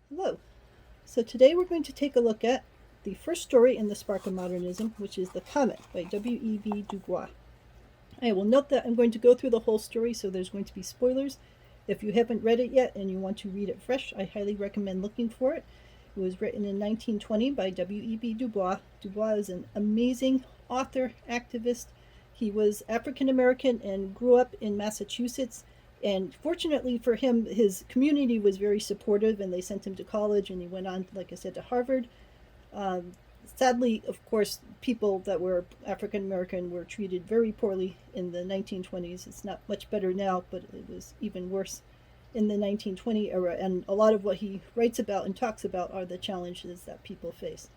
Hello. So today we're going to take a look at the first story in the Spark of Modernism, which is The Comet by W.E.B. Du Bois. I will note that I'm going to go through the whole story, so there's going to be spoilers. If you haven't read it yet and you want to read it fresh, I highly recommend looking for it. It was written in 1920 by W.E.B. Du Bois. Du Bois is an amazing author, activist. He was African American and grew up in Massachusetts. And fortunately for him, his community was very supportive and they sent him to college and he went on, like I said, to Harvard. Um, Sadly, of course, people that were African American were treated very poorly in the 1920s. It's not much better now, but it was even worse in the 1920 era. And a lot of what he writes about and talks about are the challenges that people face.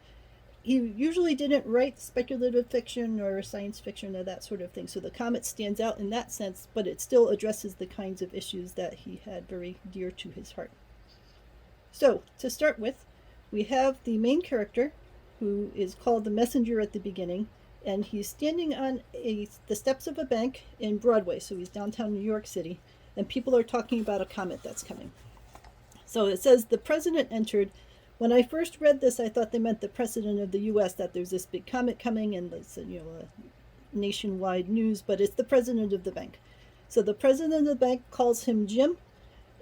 He usually didn't write speculative fiction or science fiction or that sort of thing. So the Comet stands out in that sense, but it still addresses the kinds of issues that he had very dear to his heart. So to start with, we have the main character who is called the messenger at the beginning, and he's standing on the steps of a bank in Broadway. So he's downtown New York City, and people are talking about a comet that's coming. So it says the president entered. When I first read this, I thought they meant the president of the U.S., that there's this big comet coming and it's nationwide news, but it's the president of the bank. So the president of the bank calls him Jim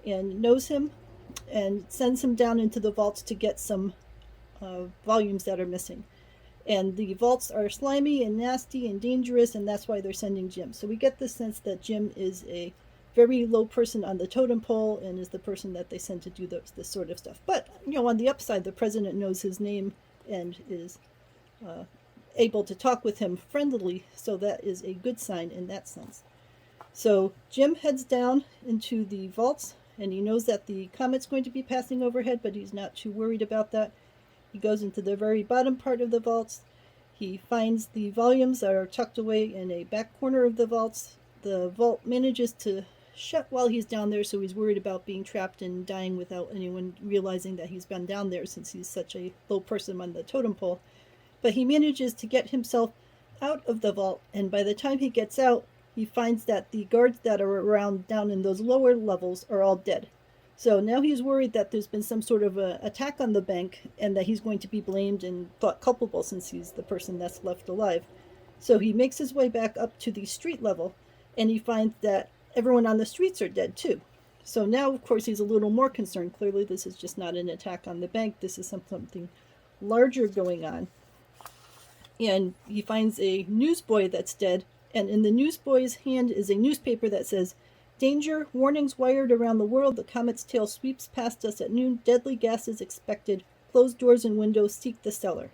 and knows him and sends him down into the vaults to get some volumes that are missing. And the vaults are slimy and nasty and dangerous, and that's why they're sending Jim. So we get the sense that Jim is a very low person on the totem pole and is the person that they send to do this sort of stuff. But, on the upside, the president knows his name and is able to talk with him friendly, so that is a good sign in that sense. So Jim heads down into the vaults, and he knows that the comet's going to be passing overhead, but he's not too worried about that. He goes into the very bottom part of the vaults. He finds the volumes that are tucked away in a back corner of the vaults. The vault manages to shut while he's down there, so he's worried about being trapped and dying without anyone realizing that he's been down there, since he's such a low person on the totem pole. But he manages to get himself out of the vault, and by the time he gets out, he finds that the guards that are around down in those lower levels are all dead. So now he's worried that there's been some sort of a attack on the bank and that he's going to be blamed and thought culpable, since he's the person that's left alive. So he makes his way back up to the street level, and he finds that everyone on the streets are dead too. So now, of course, he's a little more concerned. Clearly, this is just not an attack on the bank. This is something larger going on. And he finds a newsboy that's dead, and in the newsboy's hand is a newspaper that says, "Danger, warnings wired around the world. The comet's tail sweeps past us at noon. Deadly gases expected. Close doors and windows. Seek the cellar."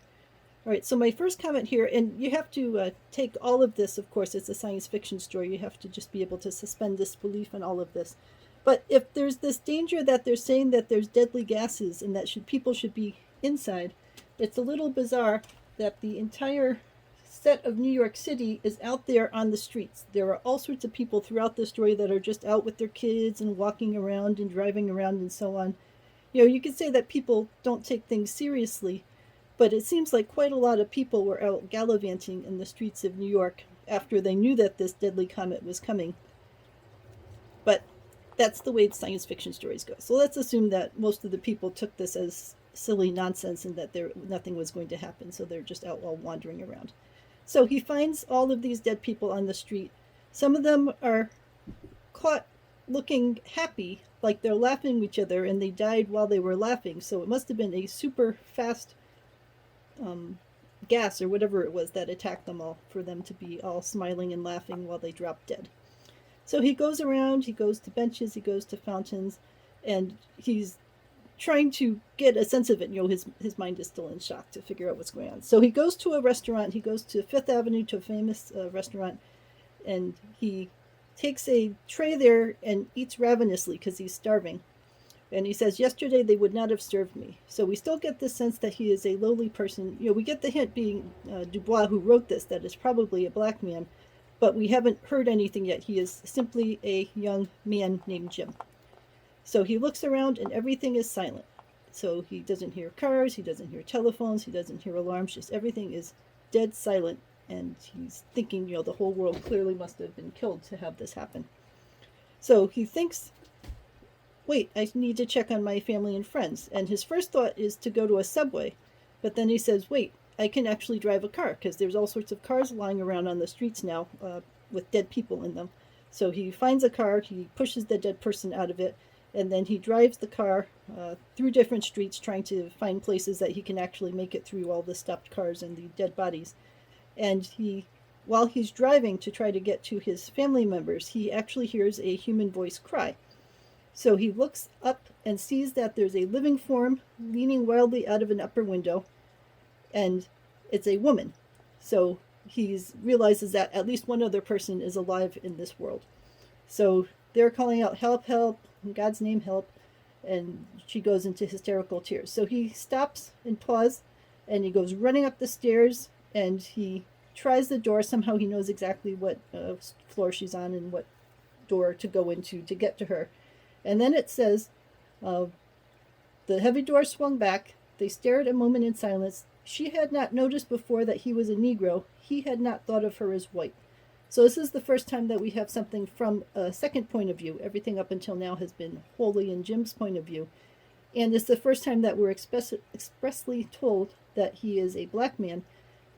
All right, so my first comment here, and you have to take all of this, of course, it's a science fiction story. You have to just be able to suspend disbelief in all of this. But if there's this danger that they're saying that there's deadly gases and that people should be inside, it's a little bizarre that the entire set of New York City is out there on the streets. There are all sorts of people throughout the story that are just out with their kids and walking around and driving around and so on. You could say that people don't take things seriously, but it seems like quite a lot of people were out gallivanting in the streets of New York after they knew that this deadly comet was coming. But that's the way science fiction stories go. So let's assume that most of the people took this as silly nonsense and that nothing was going to happen, so they're just out while wandering around. So he finds all of these dead people on the street. Some of them are caught looking happy, like they're laughing with each other, and they died while they were laughing. So it must have been a super fast gas or whatever it was that attacked them all, for them to be all smiling and laughing while they dropped dead. So he goes around, he goes to benches, he goes to fountains, and he's trying to get a sense of it. His mind is still in shock to figure out what's going on. So he goes to a restaurant. He goes to Fifth Avenue to a famous restaurant, and he takes a tray there and eats ravenously because he's starving. And he says, "Yesterday they would not have served me." So we still get the sense that he is a lowly person. We get the hint, being Du Bois who wrote this, that it's probably a black man, but we haven't heard anything yet. He is simply a young man named Jim. So he looks around and everything is silent. So he doesn't hear cars, he doesn't hear telephones, he doesn't hear alarms, just everything is dead silent. And he's thinking, the whole world clearly must have been killed to have this happen. So he thinks wait, I need to check on my family and friends. And his first thought is to go to a subway. But then he says, wait, I can actually drive a car because there's all sorts of cars lying around on the streets now with dead people in them. So he finds a car, he pushes the dead person out of it, and then he drives the car through different streets trying to find places that he can actually make it through all the stopped cars and the dead bodies. And while he's driving to try to get to his family members, he actually hears a human voice cry. So he looks up and sees that there's a living form leaning wildly out of an upper window, and it's a woman. So he realizes that at least one other person is alive in this world. So they're calling out, help, help, in God's name, help. And she goes into hysterical tears. So he stops and pauses, and he goes running up the stairs, and he tries the door. Somehow he knows exactly what floor she's on and what door to go into to get to her. And then it says, the heavy door swung back. They stared a moment in silence. She had not noticed before that he was a Negro. He had not thought of her as white. So this is the first time that we have something from a second point of view. Everything up until now has been wholly in Jim's point of view. And it's the first time that we're expressly told that he is a black man,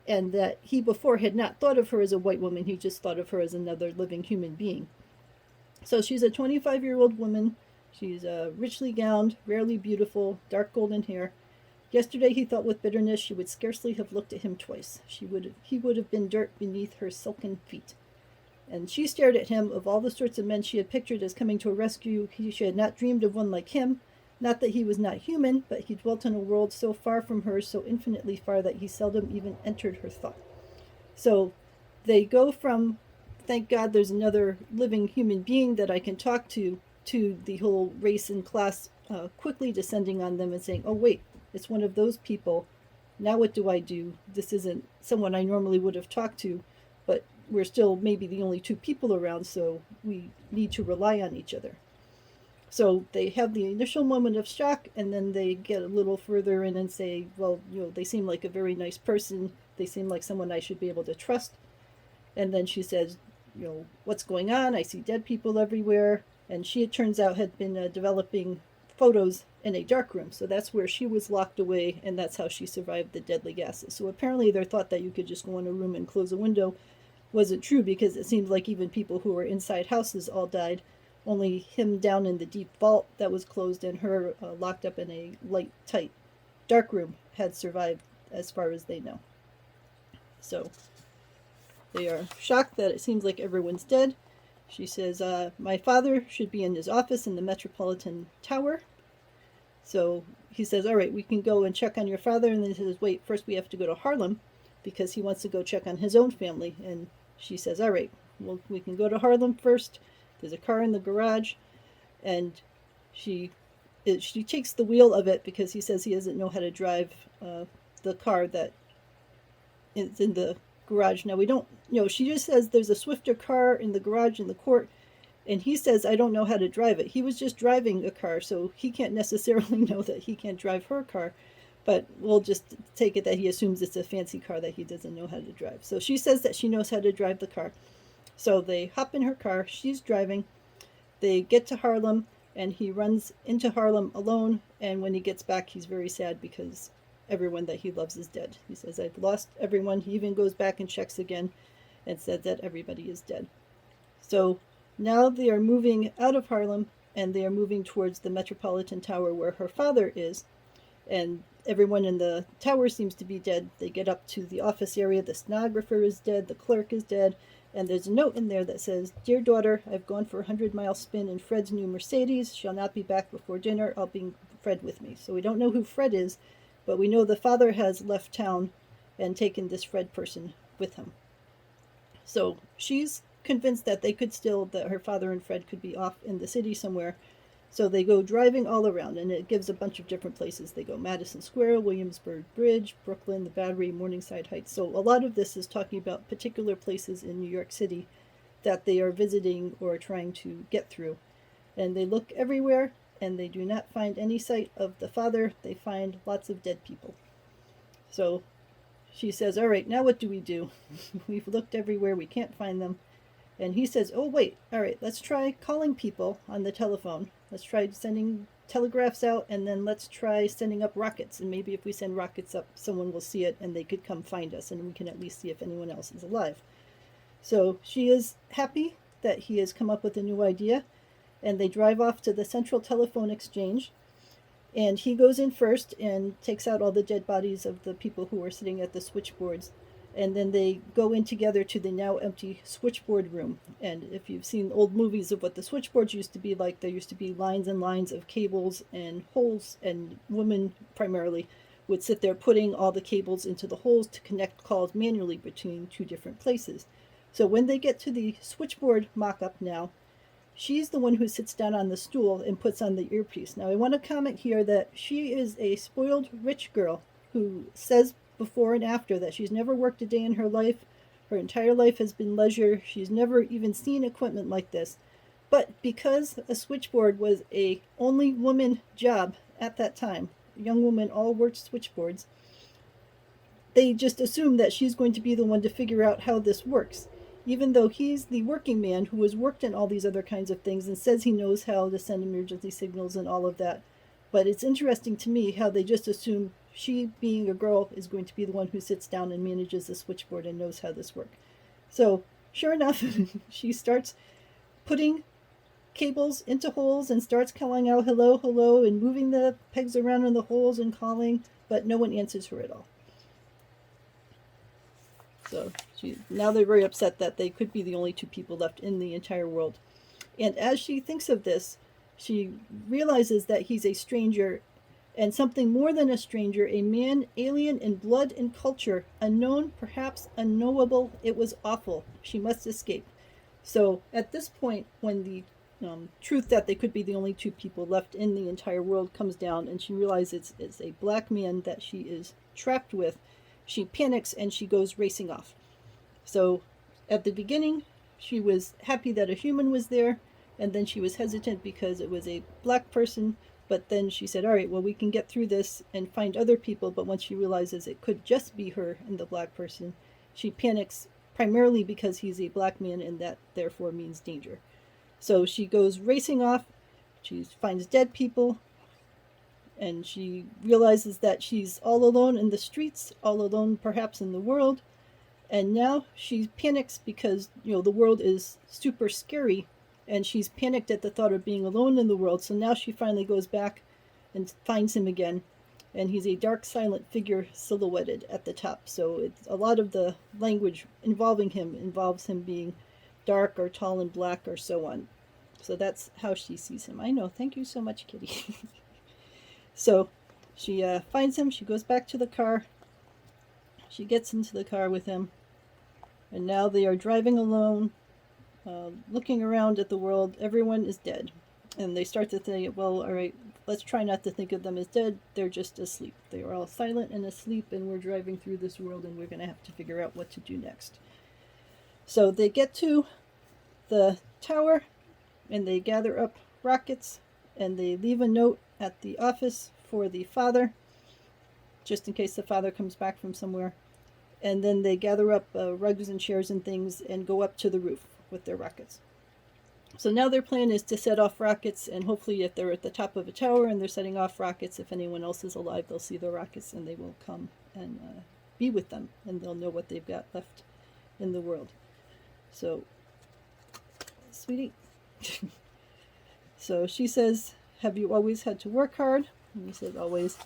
and that he before had not thought of her as a white woman. He just thought of her as another living human being. So she's a 25-year-old woman. She's richly gowned, rarely beautiful, dark golden hair. Yesterday he thought with bitterness she would scarcely have looked at him twice. He would have been dirt beneath her silken feet. And she stared at him. Of all the sorts of men she had pictured as coming to her rescue, she had not dreamed of one like him. Not that he was not human, but he dwelt in a world so far from her, so infinitely far, that he seldom even entered her thought. So they go from, thank God there's another living human being that I can talk to the whole race and class quickly descending on them and saying, oh wait, it's one of those people. Now what do I do? This isn't someone I normally would have talked to, but we're still maybe the only two people around, so we need to rely on each other. So they have the initial moment of shock, and then they get a little further in and say, well, they seem like a very nice person. They seem like someone I should be able to trust. And then she says, what's going on? I see dead people everywhere. And she, it turns out, had been developing photos in a dark room. So that's where she was locked away, and that's how she survived the deadly gases. So apparently their thought that you could just go in a room and close a window wasn't true, because it seems like even people who were inside houses all died. Only him down in the deep vault that was closed and her locked up in a light, tight, dark room had survived as far as they know. So they are shocked that it seems like everyone's dead. She says, my father should be in his office in the Metropolitan Tower. So he says, all right, we can go and check on your father. And then he says, wait, first we have to go to Harlem because he wants to go check on his own family. And she says, all right, well, we can go to Harlem first. There's a car in the garage, and she takes the wheel of it because he says he doesn't know how to drive the car that is in the garage. Now we don't, she just says there's a swifter car in the garage in the court, and he says, I don't know how to drive it. He was just driving a car, so he can't necessarily know that he can't drive her car, but we'll just take it that he assumes it's a fancy car that he doesn't know how to drive. So she says that she knows how to drive the car. So they hop in her car, she's driving, they get to Harlem, and he runs into Harlem alone, and when he gets back, he's very sad because everyone that he loves is dead. He says, I've lost everyone. He even goes back and checks again and said that everybody is dead. So now they are moving out of Harlem, and they are moving towards the Metropolitan Tower where her father is, and everyone in the tower seems to be dead. They get up to the office area, the stenographer is dead, the clerk is dead, and there's a note in there that says, Dear daughter, I've gone for a 100-mile spin in Fred's new Mercedes. Shall not be back before dinner. I'll bring Fred with me. So we don't know who Fred is, but we know the father has left town and taken this Fred person with him. So she's convinced that that her father and Fred could be off in the city somewhere. So they go driving all around, and it gives a bunch of different places. They go Madison Square, Williamsburg Bridge, Brooklyn, the Battery, Morningside Heights. So a lot of this is talking about particular places in New York City that they are visiting or trying to get through. And they look everywhere, and they do not find any sight of the father. They find lots of dead people. So she says, all right, now what do we do? We've looked everywhere. We can't find them. And he says, oh, wait, all right, let's try calling people on the telephone Let's try sending telegraphs out, and then let's try sending up rockets. And maybe if we send rockets up, someone will see it and they could come find us, and we can at least see if anyone else is alive. So she is happy that he has come up with a new idea, and they drive off to the central telephone exchange. And he goes in first and takes out all the dead bodies of the people who were sitting at the switchboards. And then they go in together to the now empty switchboard room. And if you've seen old movies of what the switchboards used to be like, there used to be lines and lines of cables and holes, and women primarily would sit there putting all the cables into the holes to connect calls manually between two different places. So when they get to the switchboard mock-up now, she's the one who sits down on the stool and puts on the earpiece. Now, I want to comment here that she is a spoiled rich girl who says before and after that she's never worked a day in her life. Her entire life has been leisure. She's never even seen equipment like this. But because a switchboard was a only woman job at that time, young women all worked switchboards, they just assume that she's going to be the one to figure out how this works, even though he's the working man who has worked in all these other kinds of things and says he knows how to send emergency signals and all of that. But it's interesting to me how they just assume she, being a girl, is going to be the one who sits down and manages the switchboard and knows how this works. So sure enough, she starts putting cables into holes and starts calling out hello, hello, and moving the pegs around in the holes and calling, but no one answers her at all. So now they're very upset that they could be the only two people left in the entire world. And as she thinks of this, she realizes that he's a stranger, and something more than a stranger, a man alien in blood and culture, unknown, perhaps unknowable. It was awful. She must escape. So at this point, when the truth that they could be the only two people left in the entire world comes down, and she realizes it's a black man that she is trapped with, she panics and she goes racing off. So at the beginning, she was happy that a human was there, and then she was hesitant because it was a black person. But then she said, all right, well, we can get through this and find other people. But once she realizes it could just be her and the black person, she panics primarily because he's a black man, and that therefore means danger. So she goes racing off. She finds dead people, and she realizes that she's all alone in the streets, all alone perhaps in the world. And now she panics because, the world is super scary, and she's panicked at the thought of being alone in the world. So now she finally goes back and finds him again, and he's a dark, silent figure silhouetted at the top. So it's a lot of the language involving him involves him being dark or tall and black or so on. So that's how she sees him. I know. Thank you so much, Kitty. So she finds him. She goes back to the car. She gets into the car with him, and now they are driving alone, looking around at the world. Everyone is dead, and they start to think, well, all right, let's try not to think of them as dead. They're just asleep. They are all silent and asleep, and we're driving through this world, and we're going to have to figure out what to do next. So they get to the tower, and they gather up rockets, and they leave a note at the office for the father, just in case the father comes back from somewhere. And then they gather up rugs and chairs and things and go up to the roof with their rockets. So now their plan is to set off rockets, and hopefully if they're at the top of a tower and they're setting off rockets, if anyone else is alive, they'll see the rockets and they will come and be with them, and they'll know what they've got left in the world. So, sweetie. So she says, have you always had to work hard? And he says, always.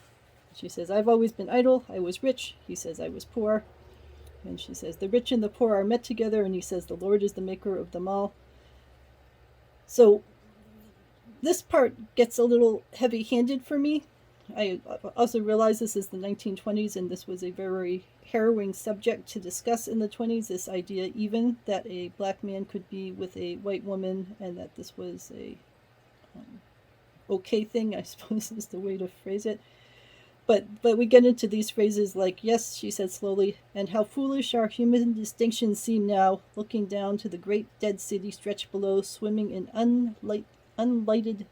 She says, I've always been idle. I was rich. He says, I was poor. And she says, the rich and the poor are met together. And he says, the Lord is the maker of them all. So this part gets a little heavy-handed for me. I also realize this is the 1920s, and this was a very harrowing subject to discuss in the 20s, this idea even that a black man could be with a white woman, and that this was a okay thing, I suppose is the way to phrase it. But we get into these phrases like, yes, she said slowly, and how foolish our human distinctions seem now, looking down to the great dead city stretched below, swimming in unlightened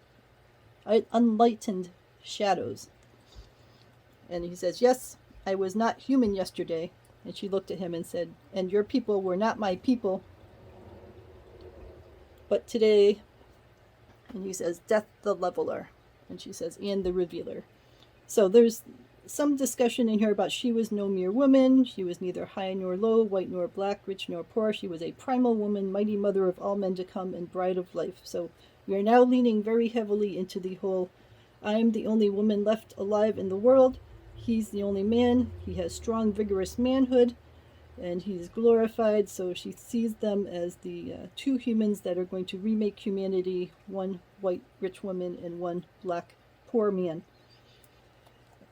shadows. And he says, yes, I was not human yesterday. And she looked at him and said, and your people were not my people. But today And he says, "Death the leveler." And she says, "And the revealer." So there's some discussion in here about she was no mere woman. She was neither high nor low, white nor black, rich nor poor. She was a primal woman, mighty mother of all men to come, and bride of life. So we are now leaning very heavily into the whole, I'm the only woman left alive in the world. He's the only man. He has strong, vigorous manhood, and he's glorified. So she sees them as the two humans that are going to remake humanity, one white, rich woman and one black, poor man.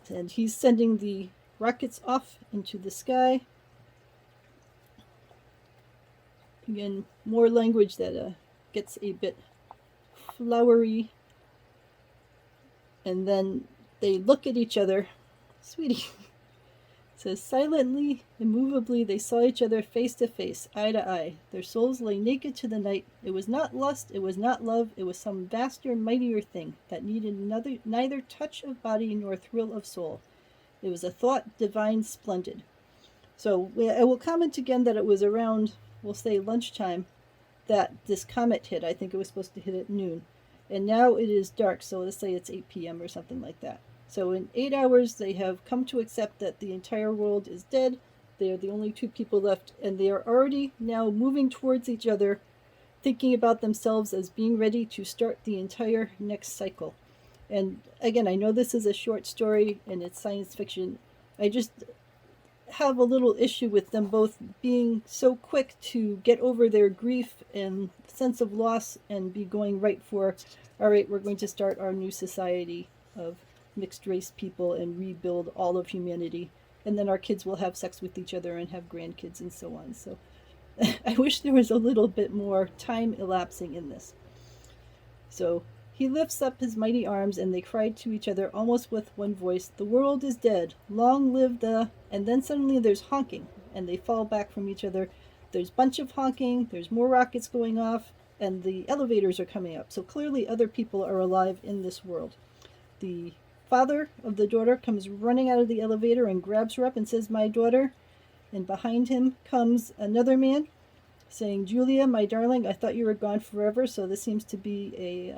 And he's sending the rockets off into the sky. Again, more language that gets a bit flowery. And then they look at each other. Sweetie. It says, silently, immovably, they saw each other face to face, eye to eye. Their souls lay naked to the night. It was not lust, it was not love, it was some vaster, mightier thing that needed neither touch of body nor thrill of soul. It was a thought divine, splendid. So I will comment again that it was around, we'll say lunchtime, that this comet hit. I think it was supposed to hit at noon. And now it is dark, so let's say it's 8 p.m. or something like that. So in 8 hours, they have come to accept that the entire world is dead. They are the only two people left, and they are already now moving towards each other, thinking about themselves as being ready to start the entire next cycle. And again, I know this is a short story and it's science fiction. I just have a little issue with them both being so quick to get over their grief and sense of loss and be going right for, all right, we're going to start our new society of mixed race people and rebuild all of humanity, and then our kids will have sex with each other and have grandkids and so on. So I wish there was a little bit more time elapsing in this. So he lifts up his mighty arms, and they cried to each other almost with one voice, "The world is dead, long live the..." And then suddenly there's honking, and they fall back from each other. There's a bunch of honking, there's more rockets going off, and the elevators are coming up. So clearly other people are alive in this world. The father of the daughter comes running out of the elevator and grabs her up and says, "My daughter." And behind him comes another man saying, "Julia, my darling, I thought you were gone forever." So this seems to be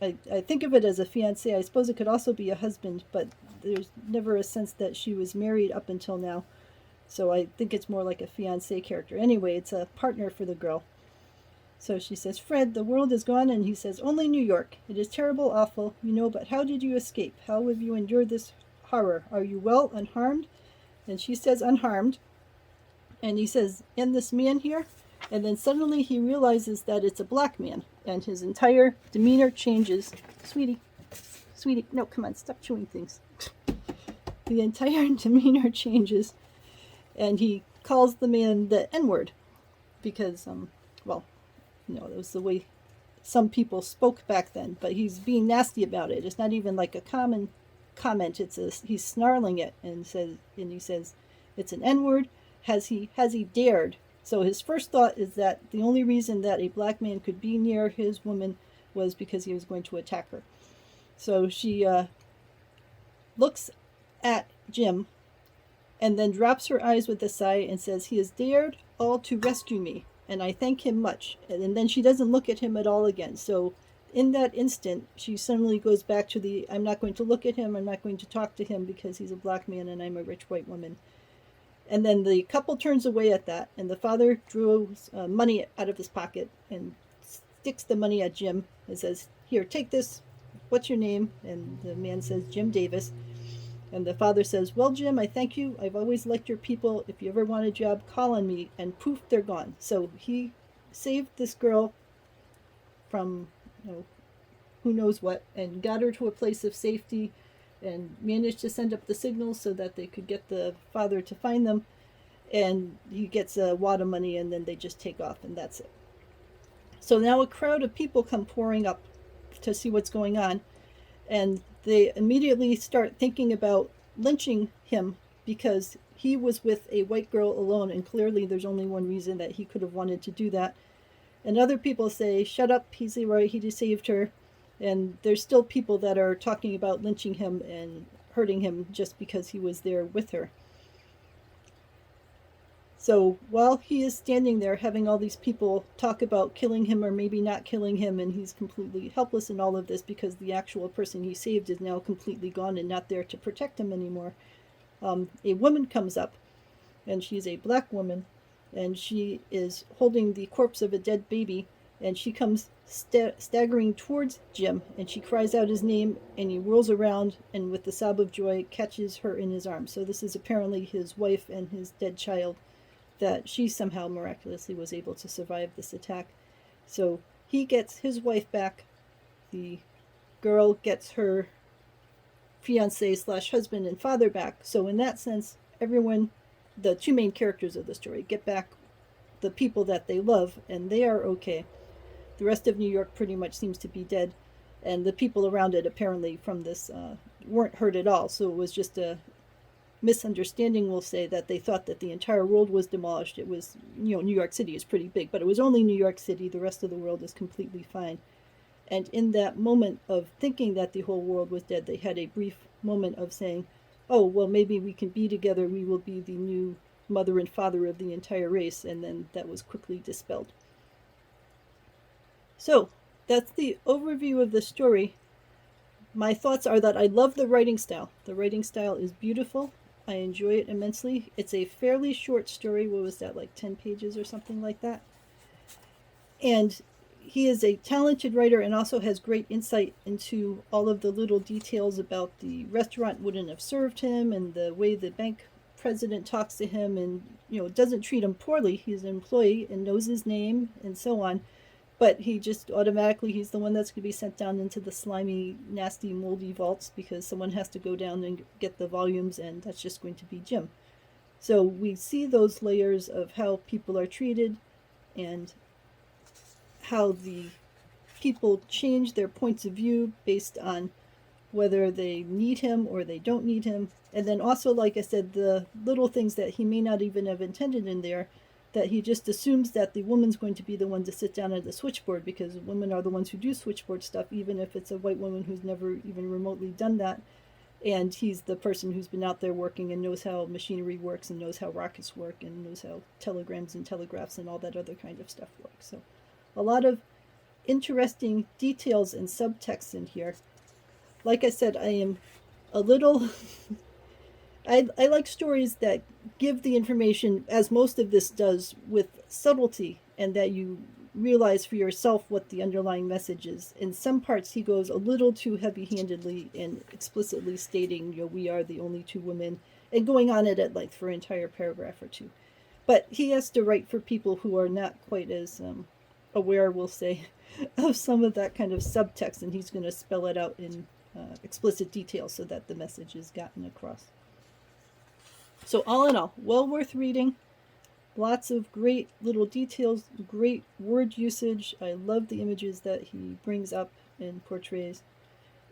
I think of it as a fiancé. I suppose it could also be a husband, but there's never a sense that she was married up until now. So I think it's more like a fiancé character. Anyway, it's a partner for the girl. So she says, "Fred, the world is gone." And he says, "Only New York. It is terrible, awful, but how did you escape? How have you endured this horror? Are you well, unharmed?" And she says, "Unharmed." And he says, "And this man here?" And then suddenly he realizes that it's a black man, and his entire demeanor changes. Sweetie, no, come on, stop chewing things. The entire demeanor changes, and he calls the man the N-word, because, that was the way some people spoke back then, but he's being nasty about it. It's not even like a common comment. He's snarling it, and he says, "It's an N-word. Has he dared?" So his first thought is that the only reason that a black man could be near his woman was because he was going to attack her. So she looks at Jim and then drops her eyes with a sigh and says, "He has dared all to rescue me, and I thank him much." And then she doesn't look at him at all again. So in that instant, she suddenly goes back to I'm not going to look at him, I'm not going to talk to him because he's a black man and I'm a rich white woman. And then the couple turns away at that, and the father draws money out of his pocket and sticks the money at Jim and says, "Here, take this. What's your name?" And the man says, "Jim Davis." And the father says, "Well, Jim, I thank you. I've always liked your people. If you ever want a job, call on me." And poof, they're gone. So he saved this girl from, who knows what, and got her to a place of safety, and managed to send up the signals so that they could get the father to find them. And he gets a wad of money, and then they just take off, and that's it. So now a crowd of people come pouring up to see what's going on, and they immediately start thinking about lynching him because he was with a white girl alone, and clearly there's only one reason that he could have wanted to do that. And other people say, "Shut up, he's Leroy, he deceived her." And there's still people that are talking about lynching him and hurting him just because he was there with her. So while he is standing there having all these people talk about killing him or maybe not killing him, and he's completely helpless in all of this because the actual person he saved is now completely gone and not there to protect him anymore, a woman comes up, and she's a black woman, and she is holding the corpse of a dead baby, and she comes staggering towards Jim, and she cries out his name, and he whirls around and with the sob of joy catches her in his arms. So this is apparently his wife and his dead child, that she somehow miraculously was able to survive this attack. So he gets his wife back, the girl gets her fiance slash husband and father back. So in that sense, everyone, the two main characters of the story, get back the people that they love, and they are okay. The rest of New York pretty much seems to be dead, and the people around it apparently from this weren't hurt at all. So it was just a misunderstanding, we'll say, that they thought that the entire world was demolished. It was, New York City is pretty big, but it was only New York City. The rest of the world is completely fine. And in that moment of thinking that the whole world was dead, they had a brief moment of saying, oh, well, maybe we can be together. We will be the new mother and father of the entire race. And then that was quickly dispelled. So that's the overview of the story. My thoughts are that I love the writing style. The writing style is beautiful. I enjoy it immensely. It's a fairly short story. What was that, like 10 pages or something like that? And he is a talented writer and also has great insight into all of the little details about the restaurant wouldn't have served him, and the way the bank president talks to him, and doesn't treat him poorly. He's an employee and knows his name and so on, but he just automatically, he's the one that's going to be sent down into the slimy, nasty, moldy vaults because someone has to go down and get the volumes, and that's just going to be Jim. So we see those layers of how people are treated and how the people change their points of view based on whether they need him or they don't need him. And then also, like I said, the little things that he may not even have intended in there, that he just assumes that the woman's going to be the one to sit down at the switchboard, because women are the ones who do switchboard stuff, even if it's a white woman who's never even remotely done that. And he's the person who's been out there working and knows how machinery works and knows how rockets work and knows how telegrams and telegraphs and all that other kind of stuff works. So a lot of interesting details and subtext in here. Like I said, I am a little I like stories that give the information, as most of this does, with subtlety, and that you realize for yourself what the underlying message is. In some parts, he goes a little too heavy-handedly in explicitly stating, we are the only two women, and going on it at length for an entire paragraph or two. But he has to write for people who are not quite as aware, we'll say, of some of that kind of subtext, and he's going to spell it out in explicit detail so that the message is gotten across. So all in all, well worth reading. Lots of great little details, great word usage. I love the images that he brings up and portrays.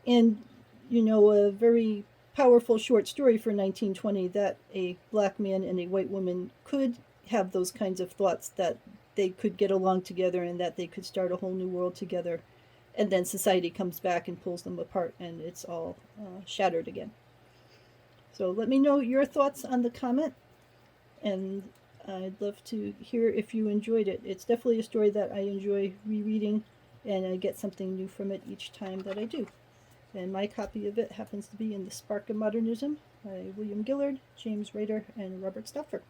And, a very powerful short story for 1920, that a black man and a white woman could have those kinds of thoughts, that they could get along together and that they could start a whole new world together. And then society comes back and pulls them apart, and it's all shattered again. So let me know your thoughts on the Comet, and I'd love to hear if you enjoyed it. It's definitely a story that I enjoy rereading, and I get something new from it each time that I do. And my copy of it happens to be in The Spark of Modernism by William Gillard, James Reitter, and Robert Stauffer.